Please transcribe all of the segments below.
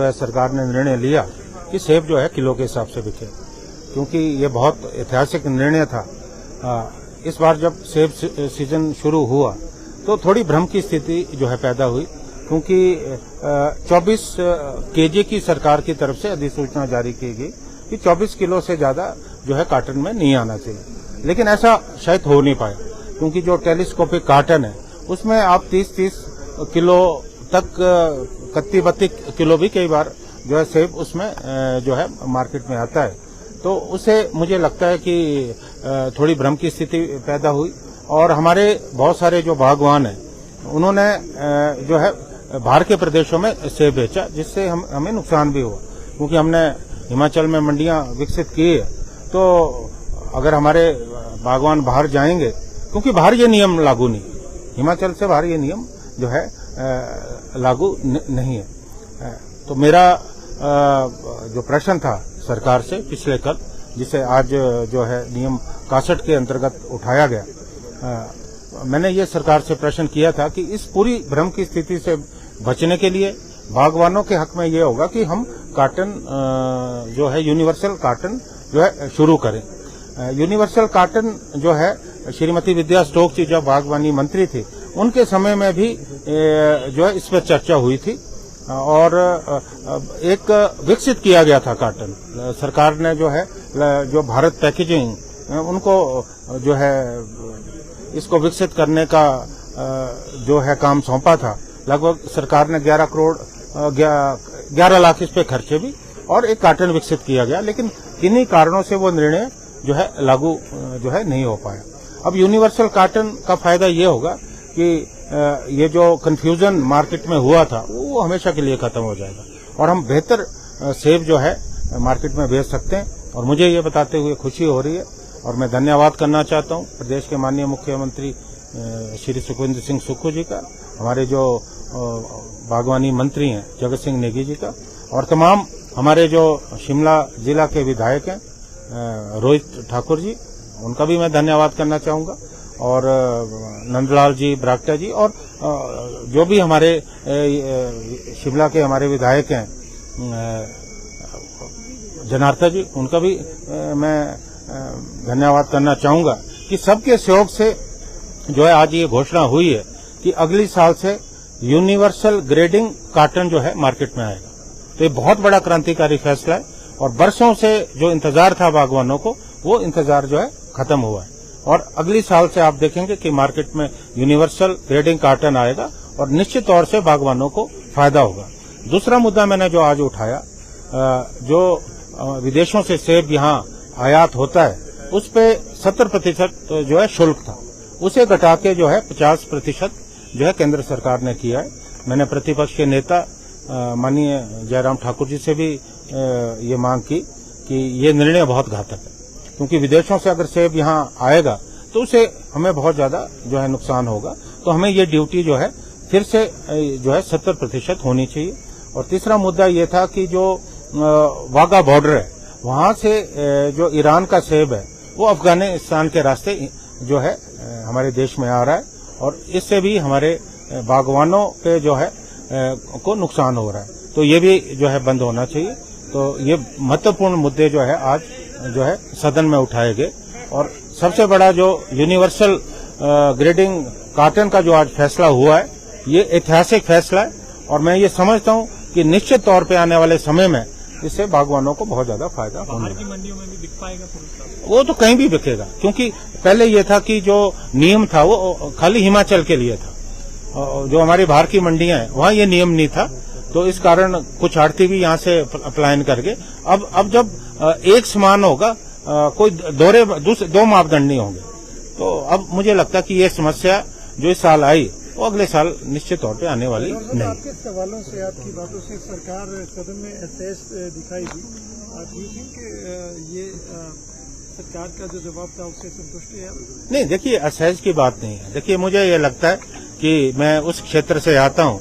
सरकार ने निर्णय लिया कि सेब जो है किलो के हिसाब से बिके, क्योंकि ये बहुत ऐतिहासिक निर्णय था। इस बार जब सेब सीजन शुरू हुआ तो थोड़ी भ्रम की स्थिति जो है पैदा हुई, क्योंकि 24 केजी की सरकार की तरफ से अधिसूचना जारी की गई कि 24 किलो से ज्यादा जो है कार्टन में नहीं आना चाहिए, लेकिन ऐसा शायद हो नहीं पाया, क्योंकि जो टेलीस्कोपिक कार्टन है उसमें आप 30-30 किलो तक 31-32 किलो भी कई बार जो है सेब उसमें जो है मार्केट में आता है। तो उससे मुझे लगता है कि थोड़ी भ्रम की स्थिति पैदा हुई और हमारे बहुत सारे जो बागवान हैं उन्होंने जो है बाहर के प्रदेशों में सेब बेचा, जिससे हमें नुकसान भी हुआ, क्योंकि हमने हिमाचल में मंडियां विकसित की है। तो अगर हमारे बागवान बाहर जाएंगे, क्योंकि बाहर ये नियम लागू नहीं, हिमाचल से बाहर ये नियम जो है लागू नहीं है। तो मेरा जो प्रश्न था सरकार से पिछले कल, जिसे आज जो है नियम 61 के अंतर्गत उठाया गया, मैंने ये सरकार से प्रश्न किया था कि इस पूरी भ्रम की स्थिति से बचने के लिए बागवानों के हक में ये होगा कि हम कार्टन जो है यूनिवर्सल कार्टन जो है शुरू करें। यूनिवर्सल कार्टन जो है श्रीमती विद्या स्टोक जी जब बागवानी मंत्री थी उनके समय में भी जो है इस पर चर्चा हुई थी और एक विकसित किया गया था कार्टन। सरकार ने जो है जो भारत पैकेजिंग उनको जो है इसको विकसित करने का जो है काम सौंपा था। लगभग सरकार ने 11 लाख इस पे खर्चे भी और एक कार्टन विकसित किया गया, लेकिन किन्हीं कारणों से वो निर्णय जो है लागू जो है नहीं हो पाया। अब यूनिवर्सल कार्टन का फायदा ये होगा कि ये जो कंफ्यूजन मार्केट में हुआ था वो हमेशा के लिए खत्म हो जाएगा और हम बेहतर सेब जो है मार्केट में भेज सकते हैं। और मुझे ये बताते हुए खुशी हो रही है और मैं धन्यवाद करना चाहता हूँ प्रदेश के माननीय मुख्यमंत्री श्री सुखविंदर सिंह सुक्खू जी का, हमारे जो बागवानी मंत्री हैं जगत सिंह नेगी जी का, और तमाम हमारे जो शिमला जिला के विधायक हैं रोहित ठाकुर जी, उनका भी मैं धन्यवाद करना चाहूंगा, और नंदलाल जी ब्राक्टा जी, और जो भी हमारे शिमला के हमारे विधायक हैं जनार्था जी, उनका भी मैं धन्यवाद करना चाहूंगा कि सबके सहयोग से जो है आज ये घोषणा हुई है कि अगली साल से यूनिवर्सल ग्रेडिंग कार्टन जो है मार्केट में आएगा। तो ये बहुत बड़ा क्रांतिकारी फैसला है और बरसों से जो इंतजार था बागवानों को, वो इंतजार जो है खत्म हुआ है और अगली साल से आप देखेंगे कि मार्केट में यूनिवर्सल ग्रेडिंग कार्टन आएगा और निश्चित तौर से बागवानों को फायदा होगा। दूसरा मुद्दा मैंने जो आज उठाया, जो विदेशों से सेब यहाँ आयात होता है उस पे 70% जो है शुल्क था, उसे घटा के जो है 50% जो है केंद्र सरकार ने किया है। मैंने प्रतिपक्ष के नेता माननीय जयराम ठाकुर जी से भी ये मांग की कि ये निर्णय बहुत घातक है, क्योंकि विदेशों से अगर सेब यहाँ आएगा तो उसे हमें बहुत ज्यादा जो है नुकसान होगा। तो हमें ये ड्यूटी जो है फिर से जो है 70% होनी चाहिए। और तीसरा मुद्दा ये था कि जो वाघा बॉर्डर है वहां से जो ईरान का सेब है वो अफगानिस्तान के रास्ते जो है हमारे देश में आ रहा है और इससे भी हमारे बागवानों पे जो है को नुकसान हो रहा है। तो ये भी जो है बंद होना चाहिए। तो ये महत्वपूर्ण मुद्दे जो है आज जो है सदन में उठाए गए और सबसे बड़ा जो यूनिवर्सल ग्रेडिंग कार्टन का जो आज फैसला हुआ है ये ऐतिहासिक फैसला है और मैं ये समझता हूँ कि निश्चित तौर पे आने वाले समय में इससे बागवानों को बहुत ज्यादा फायदा होगा। बाहर की मंडियों में भी बिक पाएगा? वो तो कहीं भी बिकेगा, क्योंकि पहले ये था कि जो नियम था वो खाली हिमाचल के लिए था, जो हमारी बाहर की मंडियां हैं वहां ये नियम नहीं था। तो इस कारण कुछ आड़ती भी यहाँ से पलायन करके अब जब एक समान होगा, कोई दो मापदंड नहीं होंगे, तो अब मुझे लगता है कि ये समस्या जो इस साल आई वो अगले साल निश्चित तौर पे आने वाली नहीं। आपके सवालों से, आपकी बातों से सरकार सदन में एहसास दिखाई दी। डू यू थिंक ये सरकार का जो जवाब था उससे संतुष्टि है? नहीं, देखिए एहसास की बात नहीं है। देखिए मुझे ये लगता है कि मैं उस क्षेत्र से आता हूँ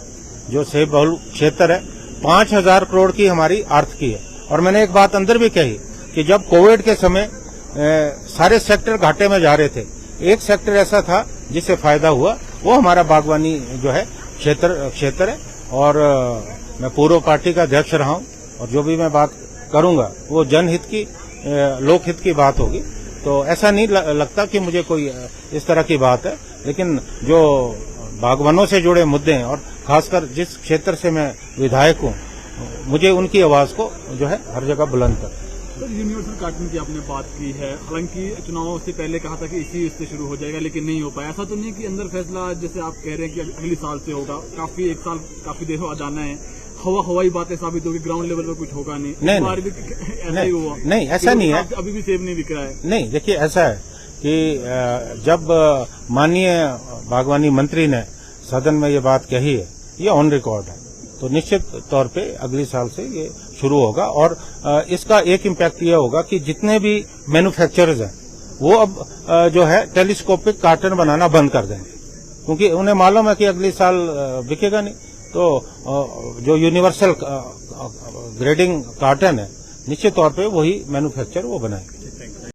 जो सेब बहुल क्षेत्र है, 5,000 करोड़ की हमारी आर्थिकी है। और मैंने एक बात अंदर भी कही कि जब कोविड के समय सारे सेक्टर घाटे में जा रहे थे, एक सेक्टर ऐसा था जिससे फायदा हुआ, वो हमारा बागवानी जो है क्षेत्र है। और मैं पूर्व पार्टी का अध्यक्ष रहा हूं और जो भी मैं बात करूंगा वो जनहित की, लोकहित की बात होगी। तो ऐसा नहीं लगता कि मुझे कोई इस तरह की बात है, लेकिन जो बागवानों से जुड़े मुद्दे हैं और खासकर जिस क्षेत्र से मैं विधायक हूं, मुझे उनकी आवाज को जो है हर जगह बुलंद कर। सर, यूनिवर्सल कार्टन की आपने बात की है, हालांकि चुनाव से पहले कहा था कि इसी से शुरू हो जाएगा, लेकिन नहीं हो पाया। ऐसा तो नहीं कि अंदर फैसला जैसे आप कह रहे हैं कि अगले साल से होगा, काफी एक साल काफी देर हो जाना है, हवाई बातें साबित होगी, ग्राउंड लेवल पर कुछ होगा नहीं। ऐसा ही हुआ? नहीं, ऐसा नहीं है। अभी भी सेब नहीं बिक रहा है। नहीं, देखिए ऐसा है कि जब माननीय बागवानी मंत्री ने सदन में ये बात कही है, ये ऑन रिकॉर्ड है, तो निश्चित तौर पे अगले साल से ये शुरू होगा। और इसका एक इम्पैक्ट ये होगा कि जितने भी मैन्युफैक्चरर्स हैं वो अब जो है टेलीस्कोपिक कार्टन बनाना बंद कर देंगे, क्योंकि उन्हें मालूम है कि अगले साल बिकेगा नहीं। तो जो यूनिवर्सल ग्रेडिंग कार्टन है, निश्चित तौर पे वही मैन्युफैक्चर वो बनाएंगे।